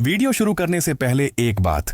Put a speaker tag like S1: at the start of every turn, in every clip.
S1: Video शुरू करने से पहले एक बात,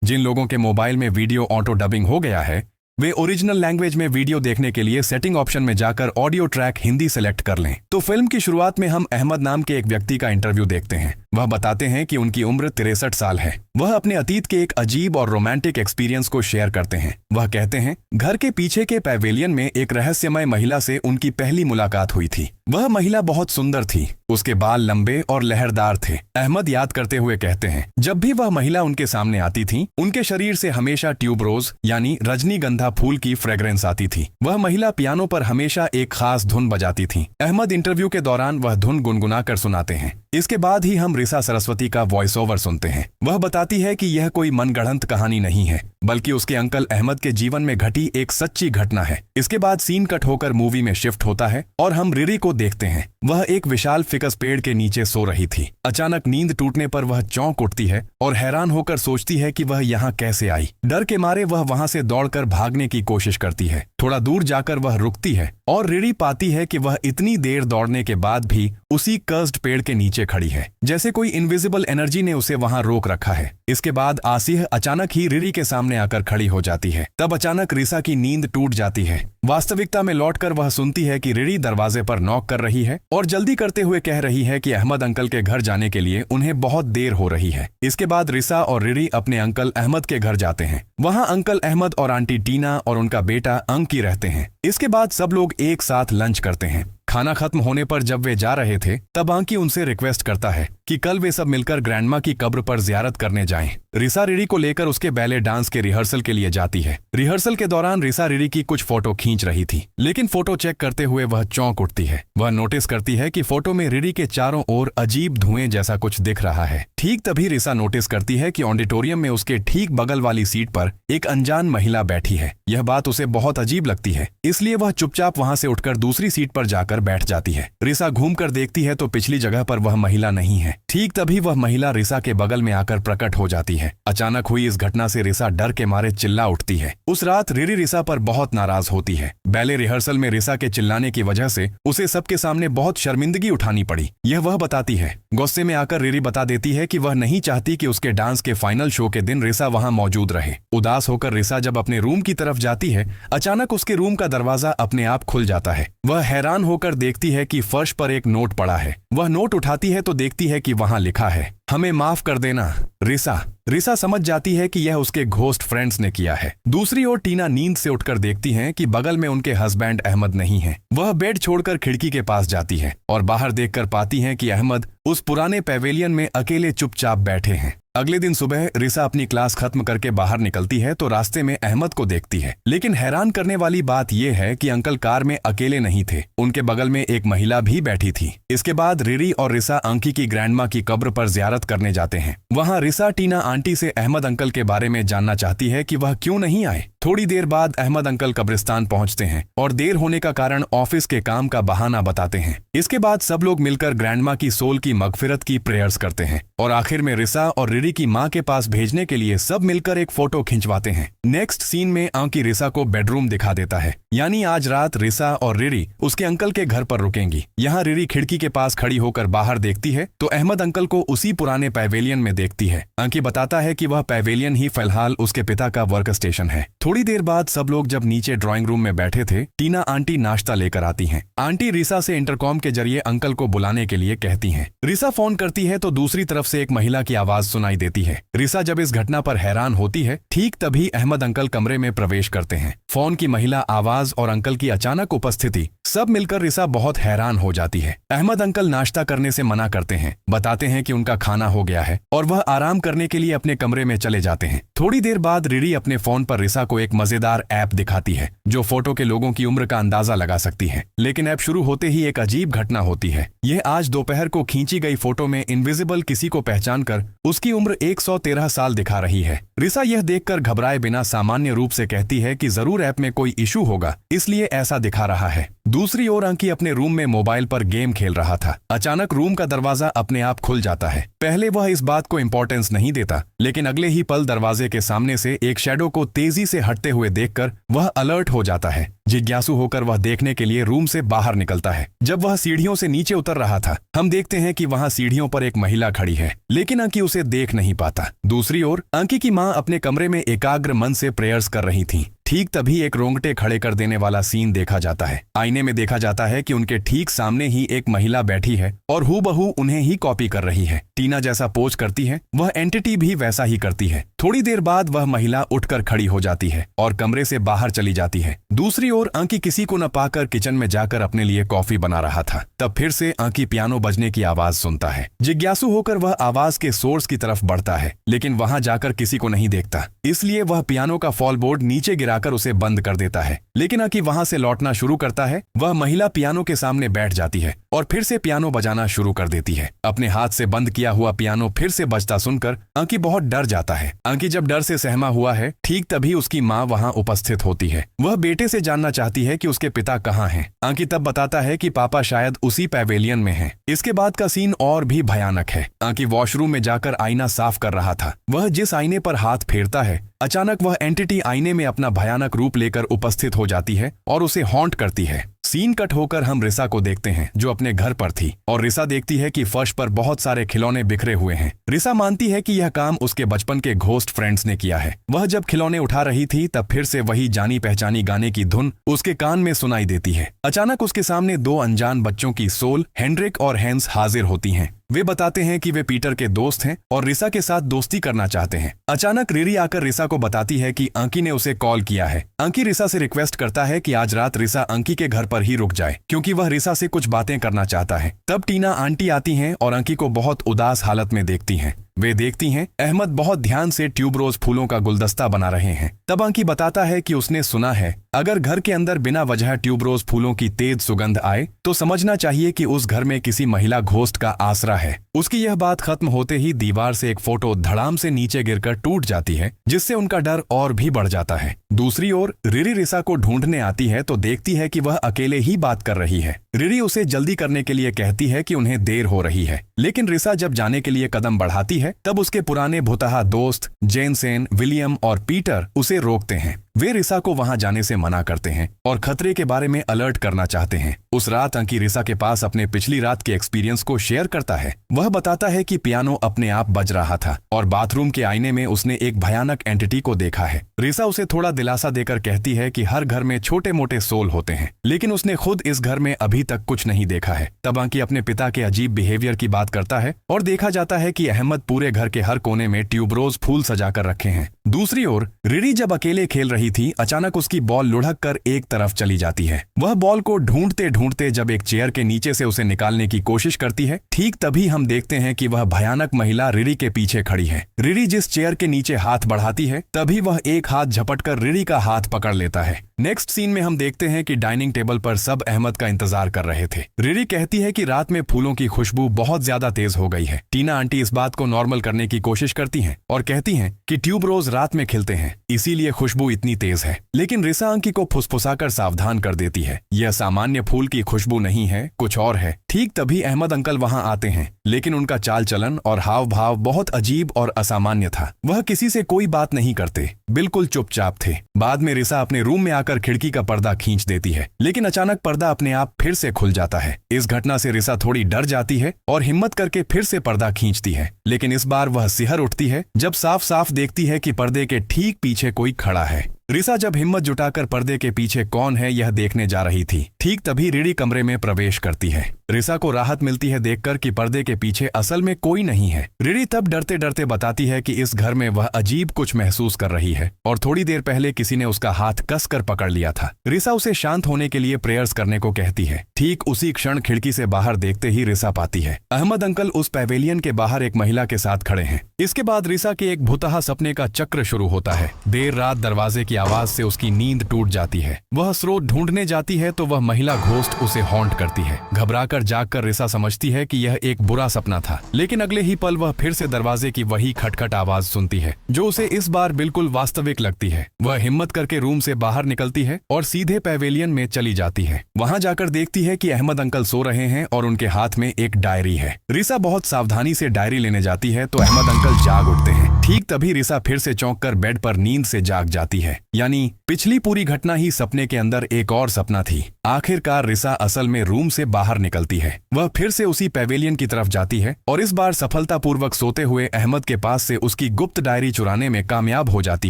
S1: जिन लोगों के मोबाइल में वीडियो ऑटो डबिंग हो गया है वे ओरिजिनल लैंग्वेज में वीडियो देखने के लिए सेटिंग ऑप्शन में जाकर ऑडियो ट्रैक हिंदी सेलेक्ट कर लें। तो फिल्म की शुरुआत में हम अहमद नाम के एक व्यक्ति का इंटरव्यू देखते हैं। वह बताते हैं कि उनकी उम्र 63 साल है। वह अपने अतीत के एक अजीब और रोमांटिक एक्सपीरियंस को शेयर करते हैं। वह कहते हैं, घर के पीछे के पैवेलियन में एक रहस्यमय महिला से उनकी पहली मुलाकात हुई थी। वह महिला बहुत सुंदर थी, उसके बाल लंबे और लहरदार थे। अहमद याद करते हुए कहते हैं, जब भी वह महिला उनके सामने आती थी उनके शरीर से हमेशा ट्यूबरोज यानी रजनीगंधा फूल की फ्रेग्रेंस आती थी। वह महिला पियानो पर हमेशा एक खास धुन बजाती थी। अहमद इंटरव्यू के दौरान वह धुन गुनगुना कर सुनाते हैं। इसके बाद ही हम रिसा सरस्वती का वॉइस ओवर सुनते हैं। वह बताती है कि यह कोई मनगढ़ंत कहानी नहीं है, बल्कि उसके अंकल अहमद के जीवन में घटी एक सच्ची घटना है। इसके बाद सीन कट होकर मूवी में शिफ्ट होता है और हम रिरी को देखते हैं। वह एक विशाल फिकस पेड़ के नीचे सो रही थी। अचानक नींद टूटने पर वह चौंक उठती है और हैरान होकर सोचती है कि वह यहाँ कैसे आई। डर के मारे वह वहां से दौड़कर भागने की कोशिश करती है। थोड़ा दूर जाकर वह रुकती है और रिरी पाती है कि वह इतनी देर दौड़ने के बाद भी उसी कर्स्ड पेड़ के नीचे खड़ी है, जैसे कोई इनविजिबल एनर्जी ने उसे वहां रोक रखा है। इसके बाद आसिह अचानक ही रिरी के सामने आकर खड़ी हो जाती है। तब अचानक रिसा की नींद टूट जाती है। वास्तविकता में लौटकर वह सुनती है कि रिरी दरवाजे पर नॉक कर रही है और जल्दी करते हुए कह रही है कि अहमद अंकल के घर जाने के लिए उन्हें बहुत देर हो रही है। इसके बाद रिसा और रिरी अपने अंकल अहमद के घर जाते हैं। वहां अंकल अहमद और आंटी टीना और उनका बेटा अंकी रहते हैं। इसके बाद सब लोग एक साथ लंच करते हैं। खाना खत्म होने पर जब वे जा रहे थे तब आंकी उनसे रिक्वेस्ट करता है कि कल वे सब मिलकर ग्रैंडमा की कब्र पर जियारत करने जाएं। रिसा रिरी को लेकर उसके बैले डांस के रिहर्सल के लिए जाती है। रिहर्सल के दौरान रिसा रिरी की कुछ फोटो खींच रही थी, लेकिन फोटो चेक करते हुए वह चौंक उठती है। वह नोटिस करती है कि फोटो में रिरी के चारों ओर अजीब धुएं जैसा कुछ दिख रहा है। ठीक तभी रिसा नोटिस करती है कि ऑडिटोरियम में उसके ठीक बगल वाली सीट पर एक अनजान महिला बैठी है। यह बात उसे बहुत अजीब लगती है, इसलिए वह चुपचाप वहां से उठकर दूसरी सीट पर जाकर बैठ जाती है। रिसा घूमकर देखती है तो पिछली जगह पर वह महिला नहीं है। ठीक तभी वह महिला रिसा के बगल में आकर प्रकट हो जाती है। अचानक हुई इस घटना से रिसा डर के मारे चिल्ला उठती है। उस रात रिरी रिसा पर बहुत नाराज होती है। बैले रिहर्सल में रिसा के चिल्लाने की वजह से उसे सबके सामने बहुत शर्मिंदगी उठानी पड़ी, यह वह बताती है। गुस्से में आकर रिरी बता देती है कि वह नहीं चाहती कि उसके डांस के फाइनल शो के दिन रिसा वहां मौजूद रहे। उदास होकर रिसा जब अपने रूम की तरफ जाती है, अचानक उसके रूम का दरवाजा अपने आप खुल जाता है। वह हैरान होकर देखती है कि फर्श पर एक नोट पड़ा है। वह नोट उठाती है तो देखती है कि वहां लिखा है, हमें माफ कर देना रिसा। रिसा समझ जाती है कि यह उसके घोस्ट फ्रेंड्स ने किया है। दूसरी ओर टीना नींद से उठकर देखती हैं कि बगल में उनके हस्बैंड अहमद नहीं है। वह बेड छोड़कर खिड़की के पास जाती है और बाहर देखकर पाती हैं कि अहमद उस पुराने पैवेलियन में अकेले चुपचाप बैठे हैं। अगले दिन सुबह रिसा अपनी क्लास खत्म करके बाहर निकलती है तो रास्ते में अहमद को देखती है, लेकिन हैरान करने वाली बात यह है कि अंकल कार में अकेले नहीं थे, उनके बगल में एक महिला भी बैठी थी। इसके बाद रिरी और रिसा अंकी की ग्रैंडमा की कब्र पर जियारत करने जाते हैं। वहां रिसा टीना आंटी से अहमद अंकल के बारे में जानना चाहती है कि वह क्यों नहीं आए। थोड़ी देर बाद अहमद अंकल कब्रिस्तान पहुंचते हैं और देर होने का कारण ऑफिस के काम का बहाना बताते हैं। इसके बाद सब लोग मिलकर ग्रैंडमा की सोल की मगफिरत की प्रेयर्स करते हैं और आखिर में रिसा और रिरी की मां के पास भेजने के लिए सब मिलकर एक फोटो खिंचवाते हैं। नेक्स्ट सीन में आंकी रिसा को बेडरूम दिखा देता है, यानी आज रात रिसा और रिरी उसके अंकल के घर पर रुकेंगी। यहाँ रिरी खिड़की के पास खड़ी होकर बाहर देखती है तो अहमद अंकल को उसी पुराने पैवेलियन में देखती है। आंकी बताता है कि वह पैवेलियन ही फिलहाल उसके पिता का वर्क स्टेशन है। थोड़ी देर बाद सब लोग जब नीचे ड्राइंग रूम में बैठे थे, टीना आंटी नाश्ता लेकर आती हैं। आंटी रिसा से इंटरकॉम के जरिए अंकल को बुलाने के लिए कहती हैं। रिसा फोन करती है तो दूसरी तरफ से एक महिला की आवाज सुनाई देती है। रिसा जब इस घटना पर हैरान होती है, ठीक तभी अहमद अंकल कमरे में प्रवेश करते हैं। फोन की महिला आवाज और अंकल की अचानक उपस्थिति सब मिलकर रिसा बहुत हैरान हो जाती है। अहमद अंकल नाश्ता करने से मना करते हैं, बताते हैं कि उनका खाना हो गया है और वह आराम करने के लिए अपने कमरे में चले जाते हैं। थोड़ी देर बाद रिरी अपने फोन पर रिसा को एक मजेदार ऐप दिखाती है जो फोटो के लोगों की उम्र का अंदाजा लगा सकती है। लेकिन ऐप शुरू होते ही एक अजीब घटना होती है। यह आज दोपहर को खींची गई फोटो में इनविजिबल किसी को पहचान कर उसकी उम्र 113 साल दिखा रही है। रिसा यह देखकर घबराए बिना सामान्य रूप से कहती है कि जरूर ऐप में कोई इशू होगा, इसलिए ऐसा दिखा रहा है। दूसरी ओर अंकी अपने रूम में मोबाइल पर गेम खेल रहा था। अचानक रूम का दरवाजा अपने आप खुल जाता है। पहले वह इस बात को इंपॉर्टेंस नहीं देता, लेकिन अगले ही पल दरवाजे के सामने से एक शैडो को तेजी से हटते हुए देखकर वह अलर्ट हो जाता है। जिज्ञासु होकर वह देखने के लिए रूम से बाहर निकलता है। जब वह सीढ़ियों से नीचे उतर रहा था, हम देखते हैं कि वहां सीढ़ियों पर एक महिला खड़ी है, लेकिन अंकी उसे देख नहीं पाता। दूसरी ओर अंकी की मां अपने कमरे में एकाग्र मन से प्रेयर्स कर रही थीं। ठीक तभी एक रोंगटे खड़े कर देने वाला सीन देखा जाता है। आईने में देखा जाता है कि उनके ठीक सामने ही एक महिला बैठी है और हूबहू उन्हें ही कॉपी कर रही है। टीना जैसा पोज करती है, वह एंटिटी भी वैसा ही करती है। थोड़ी देर बाद वह महिला उठकर खड़ी हो जाती है और कमरे से बाहर चली जाती है। दूसरी ओर अंकी किसी को न पाकर किचन में जाकर अपने लिए कॉफी बना रहा था। तब फिर से अंकी पियानो बजने की आवाज सुनता है। जिज्ञासु होकर वह आवाज के सोर्स की तरफ बढ़ता है, लेकिन वहां जाकर किसी को नहीं देखता। इसलिए वह पियानो का फॉल बोर्ड नीचे गिराकर उसे बंद कर देता है। लेकिन अंकी वहां से लौटना शुरू करता है। वह महिला पियानो के सामने बैठ जाती है और फिर से पियानो बजाना शुरू कर देती है। अपने हाथ से बंद किया हुआ पियानो फिर से बजता सुनकर अंकी बहुत डर जाता है। अंकी जब डर से सहमा हुआ है, ठीक तभी उसकी माँ वहां उपस्थित होती है। वह बेटे से जानना चाहती है कि उसके पिता कहाँ हैं। अंकी तब बताता है कि पापा शायद उसी पैवेलियन में हैं। इसके बाद का सीन और भी भयानक है। अंकी वॉशरूम में जाकर आईना साफ कर रहा था। वह जिस आईने पर हाथ फेरता है, अचानक वह एंटिटी आईने में अपना भयानक रूप लेकर उपस्थित हो जाती है और उसे हॉन्ट करती है। सीन कट होकर हम रिसा को देखते हैं, जो अपने घर पर थी, और रिसा देखती है कि फर्श पर बहुत सारे खिलौने बिखरे हुए हैं। रिसा मानती है कि यह काम उसके बचपन के घोस्ट फ्रेंड्स ने किया है। वह जब खिलौने उठा रही थी, तब फिर से वही जानी पहचानी गाने की धुन उसके कान में सुनाई देती है। अचानक उसके सामने दो अनजान बच्चों की सोल, हेनरिक और हैंस, हाजिर होती हैं। वे बताते हैं कि वे पीटर के दोस्त हैं और रिसा के साथ दोस्ती करना चाहते हैं। अचानक रिरी आकर रिसा को बताती है कि अंकी ने उसे कॉल किया है। अंकी रिसा से रिक्वेस्ट करता है कि आज रात रिसा अंकी के घर पर ही रुक जाए, क्योंकि वह रिसा से कुछ बातें करना चाहता है। तब टीना आंटी आती हैं और अंकी को बहुत उदास हालत में देखती हैं। वे देखती हैं अहमद बहुत ध्यान से ट्यूबरोज फूलों का गुलदस्ता बना रहे हैं। तब अंकी बताता है कि उसने सुना है अगर घर के अंदर बिना वजह ट्यूबरोज फूलों की तेज सुगंध आए तो समझना चाहिए कि उस घर में किसी महिला घोस्ट का आसरा है। उसकी यह बात खत्म होते ही दीवार से एक फोटो धड़ाम से नीचे गिरकर टूट जाती है, जिससे उनका डर और भी बढ़ जाता है। दूसरी ओर रिरी रिसा को ढूंढने आती है तो देखती है कि वह अकेले ही बात कर रही है। रिरी उसे जल्दी करने के लिए कहती है कि उन्हें देर हो रही है, लेकिन रिसा जब जाने के लिए कदम बढ़ाती है, तब उसके पुराने भुतहा दोस्त जेनसेन, विलियम और पीटर उसे रोकते हैं। वे रिसा को वहां जाने से मना करते हैं और खतरे के बारे में अलर्ट करना चाहते हैं। उस रात अंकी रिसा के पास अपने पिछली रात के एक्सपीरियंस को शेयर करता है। वह बताता है कि पियानो अपने आप बज रहा था और बाथरूम के आईने में उसने एक भयानक एंटिटी को देखा है। रिसा उसे थोड़ा दिलासा देकर कहती है कि हर घर में छोटे मोटे सोल होते हैं, लेकिन उसने खुद इस घर में अभी तक कुछ नहीं देखा है। तब अंकी अपने पिता के अजीब बिहेवियर की बात करता है और देखा जाता है कि अहमद पूरे घर के हर कोने में ट्यूबरोज फूल सजाकर रखे हैं। दूसरी ओर रिरी जब अकेले खेल रही थी, अचानक उसकी बॉल लुढ़क कर एक तरफ चली जाती है। वह बॉल को ढूंढते ढूंढते जब एक चेयर के नीचे से उसे निकालने की कोशिश करती है, ठीक तभी हम देखते हैं कि वह भयानक महिला रिरी के पीछे खड़ी है। रिरी जिस चेयर के नीचे हाथ बढ़ाती है, तभी वह एक हाथ झपटकर रिरी का हाथ पकड़ लेता है। नेक्स्ट सीन में हम देखते हैं कि डाइनिंग टेबल पर सब अहमद का इंतजार कर रहे थे। रिरी कहती है कि रात में फूलों की खुशबू बहुत ज्यादा तेज हो गई है। टीना आंटी इस बात को नॉर्मल करने की कोशिश करती हैं और कहती हैं कि ट्यूबरोज रात में खिलते हैं, इसीलिए खुशबू इतनी तेज है। लेकिन रिसा अंकी को फुसफुसाकर सावधान कर देती है, यह सामान्य फूल की खुशबू नहीं है, कुछ और है। ठीक तभी अहमद अंकल वहां आते हैं, लेकिन उनका चाल चलन और हाव भाव बहुत अजीब और असामान्य था। वह किसी से कोई बात नहीं करते, बिल्कुल चुपचाप थे। बाद में रिसा अपने रूम में आकर खिड़की का पर्दा खींच देती है, लेकिन अचानक पर्दा अपने आप फिर से खुल जाता है। इस घटना से रिसा थोड़ी डर जाती है और हिम्मत करके फिर से पर्दा खींचती है, लेकिन इस बार वह सिहर उठती है जब साफ साफ देखती है कि पर्दे के ठीक पीछे कोई खड़ा है। रिसा जब हिम्मत जुटाकर पर्दे के पीछे कौन है यह देखने जा रही थी, ठीक तभी रिरी कमरे में प्रवेश करती है। रिसा को राहत मिलती है देखकर कि पर्दे के पीछे असल में कोई नहीं है। रिरी तब डरते डरते बताती है कि इस घर में वह अजीब कुछ महसूस कर रही है और थोड़ी देर पहले किसी ने उसका हाथ कसकर पकड़ लिया था। रिसा उसे शांत होने के लिए प्रेयर्स करने को कहती है। ठीक उसी क्षण खिड़की से बाहर देखते ही रिसा पाती है अहमद अंकल उस पैवेलियन के बाहर एक महिला के साथ खड़े हैं। इसके बाद रिसा के एक भुतहा सपने का चक्र शुरू होता है। देर रात दरवाजे की आवाज से उसकी नींद टूट जाती है। वह स्रोत ढूंढने जाती है तो वह महिला घोस्ट उसे हॉन्ट करती है। घबराकर जागकर रिसा समझती है कि यह एक बुरा सपना था, लेकिन अगले ही पल वह फिर से दरवाजे की वही खटखट आवाज सुनती है, जो उसे इस बार बिल्कुल वास्तविक लगती है। वह हिम्मत करके रूम से बाहर निकलती है और सीधे पैवेलियन में चली जाती है। वहां जाकर देखती है कि अहमद अंकल सो रहे हैं और उनके हाथ में एक डायरी है। रिसा बहुत सावधानी से डायरी लेने जाती है तो अहमद अंकल जाग उठते हैं। ठीक तभी रिसा फिर से चौंक कर बेड पर नींद से जाग जाती है, यानी पिछली पूरी घटना ही सपने के अंदर एक और सपना थी। आखिरकार रिसा असल में रूम से बाहर निकलती है। वह फिर से उसी पैवेलियन की तरफ जाती है और इस बार सफलतापूर्वक सोते हुए अहमद के पास से उसकी गुप्त डायरी चुराने में कामयाब हो जाती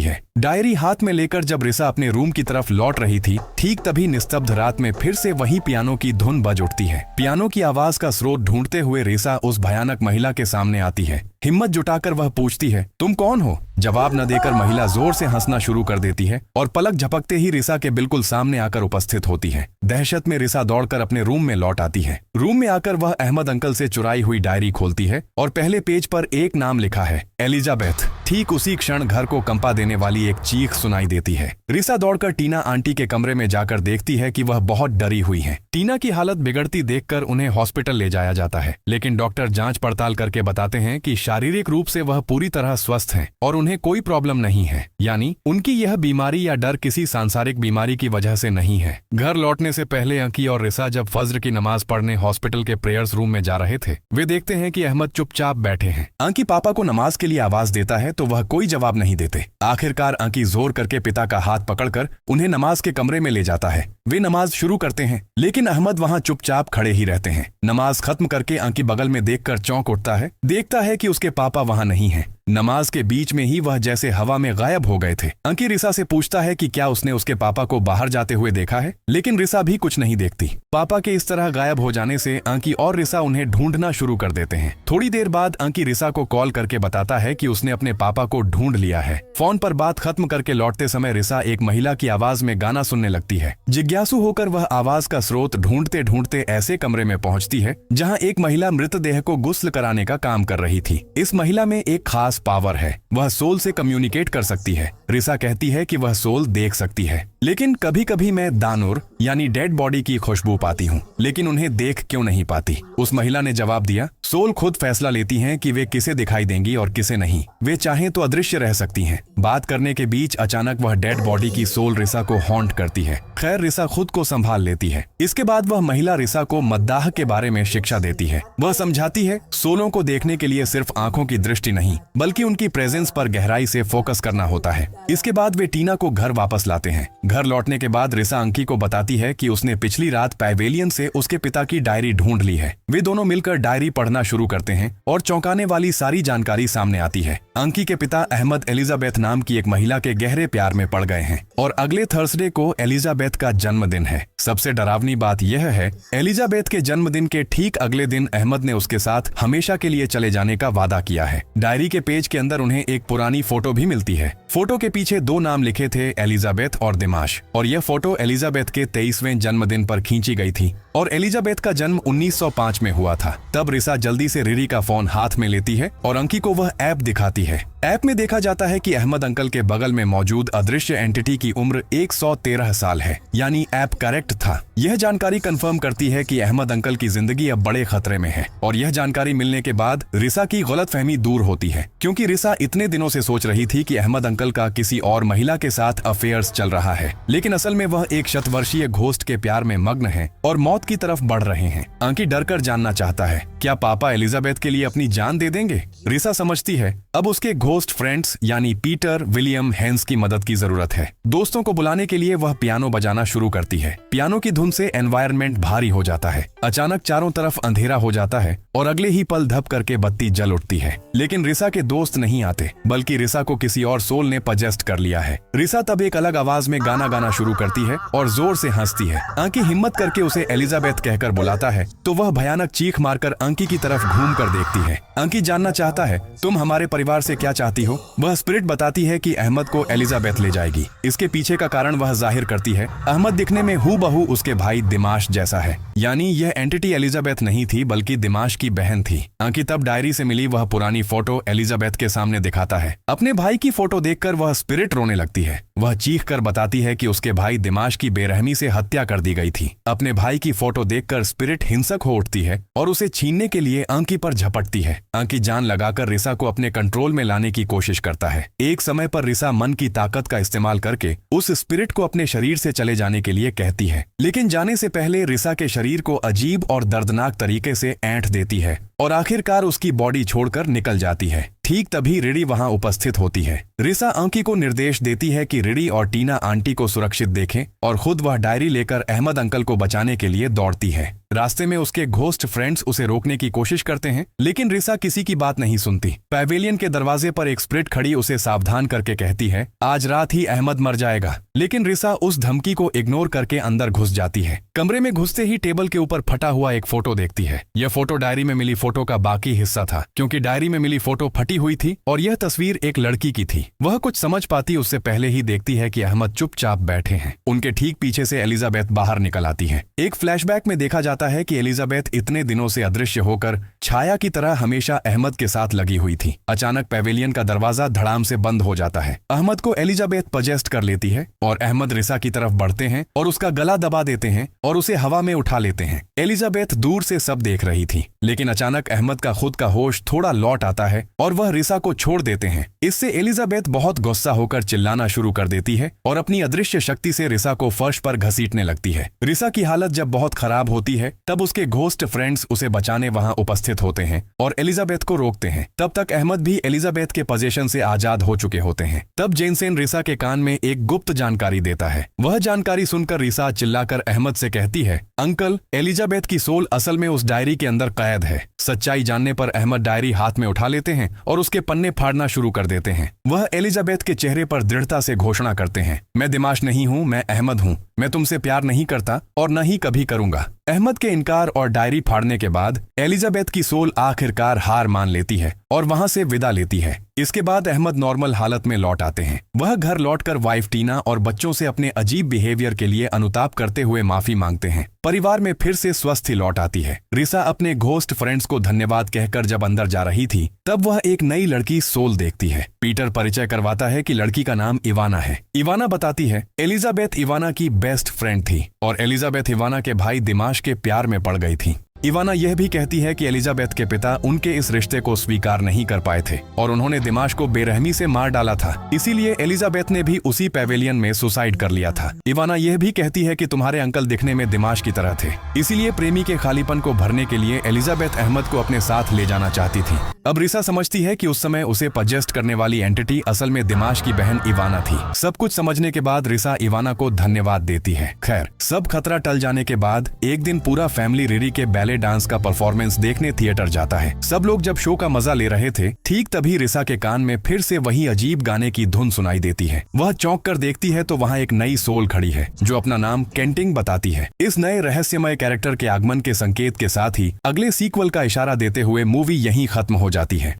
S1: है। डायरी हाथ में लेकर जब रिसा अपने रूम की तरफ लौट रही थी, ठीक तभी निस्तब्ध रात में फिर से वही पियानो की धुन बज उठती है। पियानो की आवाज का स्रोत ढूंढते हुए रिसा उस भयानक महिला के सामने आती है। हिम्मत जुटाकर वह पूछती है, तुम कौन हो? जवाब न देकर महिला जोर से हंसना शुरू कर देती है और पलक झपकते ही रिसा के बिल्कुल सामने आकर उपस्थित होती है। दहशत में रिसा दौड़कर अपने रूम में लौट आती है। रूम में आकर वह अहमद अंकल से चुराई हुई डायरी खोलती है और पहले पेज पर एक नाम लिखा है, एलिजाबेथ। ठीक उसी क्षण घर को कंपा देने वाली एक चीख सुनाई देती है। रिसा दौड़कर टीना आंटी के कमरे में जाकर देखती है कि वह बहुत डरी हुई हैं। टीना की हालत बिगड़ती देखकर उन्हें हॉस्पिटल ले जाया जाता है, लेकिन डॉक्टर जांच पड़ताल करके बताते हैं कि शारीरिक रूप से वह पूरी तरह स्वस्थ हैं और उन्हें कोई प्रॉब्लम नहीं है, यानी उनकी यह बीमारी या डर किसी सांसारिक बीमारी की वजह से नहीं है। घर लौटने से पहले अंकी और रिसा जब फज्र की नमाज पढ़ने हॉस्पिटल के प्रेयर्स रूम में जा रहे थे, वे देखते हैं कि अहमद चुपचाप बैठे हैं। अंकी पापा को नमाज के लिए आवाज देता है तो वह कोई जवाब नहीं देते। आखिरकार अंकी जोर करके पिता का हाथ पकड़कर उन्हें नमाज के कमरे में ले जाता है। वे नमाज शुरू करते हैं, लेकिन अहमद वहां चुपचाप खड़े ही रहते हैं। नमाज खत्म करके अंकी बगल में देखकर चौंक उठता है। देखता है कि उसके पापा वहां नहीं हैं। नमाज के बीच में ही वह जैसे हवा में गायब हो गए थे। अंकी रिसा से पूछता है कि क्या उसने उसके पापा को बाहर जाते हुए देखा है, लेकिन रिसा भी कुछ नहीं देखती। पापा के इस तरह गायब हो जाने से अंकी और रिसा उन्हें ढूंढना शुरू कर देते हैं। थोड़ी देर बाद अंकी रिसा को कॉल करके बताता है कि उसने अपने पापा को ढूंढ लिया है। फोन पर बात खत्म करके लौटते समय रिसा एक महिला की आवाज में गाना सुनने लगती है। जिज्ञासु होकर वह आवाज का स्रोत ढूंढते ढूंढते ऐसे कमरे में पहुंचती है जहां एक महिला मृतदेह को गुस्ल कराने का काम कर रही थी। इस महिला में एक खास पावर है, वह सोल से कम्युनिकेट कर सकती है। रिसा कहती है कि वह सोल देख सकती है, लेकिन कभी कभी मैं दानुर यानी डेड बॉडी की खुशबू पाती हूँ, लेकिन उन्हें देख क्यों नहीं पाती। उस महिला ने जवाब दिया, सोल खुद फैसला लेती हैं कि वे किसे दिखाई देंगी और किसे नहीं। वे चाहें तो अदृश्य रह सकती हैं। बात करने के बीच अचानक वह डेड बॉडी की सोल रिसा को हॉन्ट करती है। खैर रिसा खुद को संभाल लेती है। इसके बाद वह महिला रिसा को मद्दाह के बारे में शिक्षा देती है। वह समझाती है सोलों को देखने के लिए सिर्फ आंखों की दृष्टि नहीं, बल्कि उनकी प्रेजेंस पर गहराई से फोकस करना होता है। इसके बाद वे टीना को घर वापस लाते हैं। घर लौटने के बाद रिसा अंकी को बताती है कि उसने पिछली रात पैवेलियन से उसके पिता की डायरी ढूंढ ली है। वे दोनों मिलकर डायरी पढ़ना शुरू करते हैं और चौंकाने वाली सारी जानकारी सामने आती है। अंकी के पिता अहमद एलिजाबेथ नाम की एक महिला के गहरे प्यार में पड़ गए हैं और अगले थर्सडे को एलिजाबेथ का जन्मदिन है। सबसे डरावनी बात यह है, एलिजाबेथ के जन्मदिन के ठीक अगले दिन अहमद ने उसके साथ हमेशा के लिए चले जाने का वादा किया है। डायरी के पेज के अंदर उन्हें एक पुरानी फोटो भी मिलती है। फोटो के पीछे दो नाम लिखे थे, एलिजाबेथ और दिमाश, और यह फोटो एलिजाबेथ के 23वें जन्मदिन पर खींची गई थी और एलिजाबेथ का जन्म 1905 में हुआ था। तब रिसा जल्दी से रिरी का फोन हाथ में लेती है और अंकी को वह ऐप दिखाती है। ऐप में देखा जाता है कि अहमद अंकल के बगल में मौजूद अदृश्य एंटिटी की उम्र 113 साल है, यानी ऐप करेक्ट था। यह जानकारी कंफर्म करती है कि अहमद अंकल की जिंदगी अब बड़े खतरे में है और यह जानकारी मिलने के बाद रिसा की गलतफहमी दूर होती है, क्योंकि रिसा इतने दिनों से सोच रही थी कि अहमद अंकल का किसी और महिला के साथ अफेयर्स चल रहा है, लेकिन असल में वह एक शतवर्षीय घोस्ट के प्यार में मग्न है और मौत की तरफ बढ़ रहे हैं। अंकी डरकर जानना चाहता है, क्या पापा एलिजाबेथ के लिए अपनी जान दे देंगे? रिसा समझती है अब उसके घोस्ट फ्रेंड्स यानी पीटर, विलियम, हेंस की मदद की जरूरत है। दोस्तों को बुलाने के लिए वह पियानो बजाना शुरू करती है। पियानो की धुन से एनवायरनमेंट भारी हो जाता है। अचानक चारों तरफ अंधेरा हो जाता है और अगले ही पल धप करके बत्ती जल उठती है, लेकिन रिसा के दोस्त नहीं आते, बल्कि रिसा को किसी और सोल ने पजेस्ट कर लिया है। रिसा तब एक अलग आवाज में गाना गाना शुरू करती है और जोर से हंसती है। अंकी हिम्मत करके उसे एलिजाबेथ कहकर बुलाता है तो वह भयानक चीख मारकर अंकी की तरफ घूम कर देखती है। अंकी जानना चाहता है, तुम हमारे परिवार से क्या चाहती हो? वह स्पिरिट बताती है कि अहमद को एलिजाबेथ ले जाएगी। इसके पीछे का कारण वह जाहिर करती है। अहमद दिखने में हूबहू उसके भाई दिमाश जैसा है, यानी यह एंटिटी एलिजाबेथ नहीं थी बल्कि दिमाश की बहन थी। आंकी तब डायरी से मिली वह पुरानी फोटो एलिजाबेथ के सामने दिखाता है। अपने भाई की फोटो देखकर वह स्पिरिट रोने लगती है। वह चीख कर बताती है कि उसके भाई दिमाश की बेरहमी से हत्या कर दी गई थी। अपने भाई की फोटो देखकर स्पिरिट हिंसक हो उठती है और उसे छीनने के लिए आंकी पर झपटती है। आंकी जान लगाकर रिसा को अपने कंट्रोल में लाने की कोशिश करता है। एक समय पर रिसा मन की ताकत का इस्तेमाल करके उस स्पिरिट को अपने शरीर से चले जाने के लिए कहती है, लेकिन जाने से पहले रिसा के शरीर को अजीब और दर्दनाक तरीके से ऐंठ देती है और आखिरकार उसकी बॉडी छोड़कर निकल जाती है। ठीक तभी रिडी वहां उपस्थित होती है। रिसा आंकी को निर्देश देती है कि रिडी और टीना आंटी को सुरक्षित देखें और खुद वह डायरी लेकर अहमद अंकल को बचाने के लिए दौड़ती है। रास्ते में उसके घोस्ट फ्रेंड्स उसे रोकने की कोशिश करते हैं, लेकिन रिसा किसी की बात नहीं सुनती। पैवेलियन के दरवाजे पर एक स्पिरिट खड़ी उसे सावधान करके कहती है, आज रात ही अहमद मर जाएगा। लेकिन रिसा उस धमकी को इग्नोर करके अंदर घुस जाती है। कमरे में घुसते ही टेबल के ऊपर फटा हुआ एक फोटो देखती है। यह फोटो डायरी में मिली फोटो का बाकी हिस्सा था, क्योंकि डायरी में मिली फोटो फटी हुई थी और यह तस्वीर एक लड़की की थी। वह कुछ समझ पाती उससे पहले ही देखती है कि अहमद चुपचाप बैठे हैं। उनके ठीक पीछे से एलिजाबेथ बाहर निकल आती है। एक फ्लैशबैक में देखा जाता है कि एलिजाबेथ इतने दिनों से अदृश्य होकर छाया की तरह हमेशा अहमद के साथ लगी हुई थी। अचानक पैवेलियन का दरवाजा धड़ाम से बंद हो जाता है। अहमद को एलिजाबेथ पजेस्ट कर लेती है और अहमद रिसा की तरफ बढ़ते हैं और उसका गला दबा देते हैं और उसे हवा में उठा लेते हैं। एलिजाबेथ दूर से सब देख रही थी, लेकिन अचानक अहमद का खुद का होश थोड़ा लौट आता है और वह रिसा को छोड़ देते हैं। इससे एलिजाबेथ बहुत गुस्सा होकर चिल्लाना शुरू कर देती है और अपनी अदृश्य शक्ति से रिसा को फर्श पर घसीटने लगती है। रिसा की हालत जब बहुत खराब होती है तब उसके घोस्ट फ्रेंड्स उसे बचाने वहां उपस्थित होते हैं और एलिजाबेथ को रोकते हैं। तब तक अहमद भी एलिजाबेथ के पोजीशन से आजाद हो चुके होते हैं। तब जेनसेन रिसा के कान में एक गुप्त जानकारी देता है। वह जानकारी सुनकर रिसा चिल्लाकर अहमद से कहती है, अंकल, एलिजाबेथ की सोल असल में उस डायरी के अंदर कैद है। सच्चाई जानने पर अहमद डायरी हाथ में उठा लेते हैं और उसके पन्ने फाड़ना शुरू कर देते हैं। वह एलिजाबेथ के चेहरे पर दृढ़ता से घोषणा करते हैं, मैं दिमाश नहीं हूँ, मैं अहमद हूँ। मैं तुमसे प्यार नहीं करता और न ही कभी करूंगा। अहमद के इनकार और डायरी फाड़ने के बाद एलिजाबेथ की सोल आखिरकार हार मान लेती है और वहां से विदा लेती है। इसके बाद अहमद नॉर्मल हालत में लौट आते हैं। वह घर लौटकर वाइफ टीना और बच्चों से अपने अजीब बिहेवियर के लिए अनुताप करते हुए माफी मांगते हैं। परिवार में फिर से स्वस्थी लौट आती है। रिसा अपने घोस्ट फ्रेंड्स को धन्यवाद कहकर जब अंदर जा रही थी तब वह एक नई लड़की सोल देखती है। पीटर परिचय करवाता है कि लड़की का नाम इवाना है। इवाना बताती है एलिजाबेथ इवाना की बेस्ट फ्रेंड थी और एलिजाबेथ इवाना के भाई दिमाश के प्यार में पड़ गई थी। इवाना यह भी कहती है कि एलिजाबेथ के पिता उनके इस रिश्ते को स्वीकार नहीं कर पाए थे और उन्होंने दिमाश को बेरहमी से मार डाला था। इसीलिए एलिजाबेथ ने भी उसी पैवेलियन में सुसाइड कर लिया था। इवाना यह भी कहती है कि तुम्हारे अंकल दिखने में दिमाश की तरह थे, इसीलिए प्रेमी के खालीपन को भरने के लिए एलिजाबेथ अहमद को अपने साथ ले जाना चाहती थी। अब रिसा समझती है कि उस समय उसे पजेस्ट करने वाली एंटिटी असल में दिमाश की बहन इवाना थी। सब कुछ समझने के बाद रिसा इवाना को धन्यवाद देती है। खैर, सब खतरा टल जाने के बाद एक दिन पूरा फैमिली रिरी के बैले डांस का परफॉर्मेंस देखने थिएटर जाता है। सब लोग जब शो का मजा ले रहे थे, ठीक तभी रिसा के कान में फिर से वही अजीब गाने की धुन सुनाई देती है। वह चौंक कर देखती है तो वहाँ एक नई सोल खड़ी है जो अपना नाम केंटिंग बताती है। इस नए रहस्यमय कैरेक्टर के आगमन के संकेत के साथ ही अगले सीक्वल का इशारा देते हुए मूवी यहीं खत्म हो जाती है।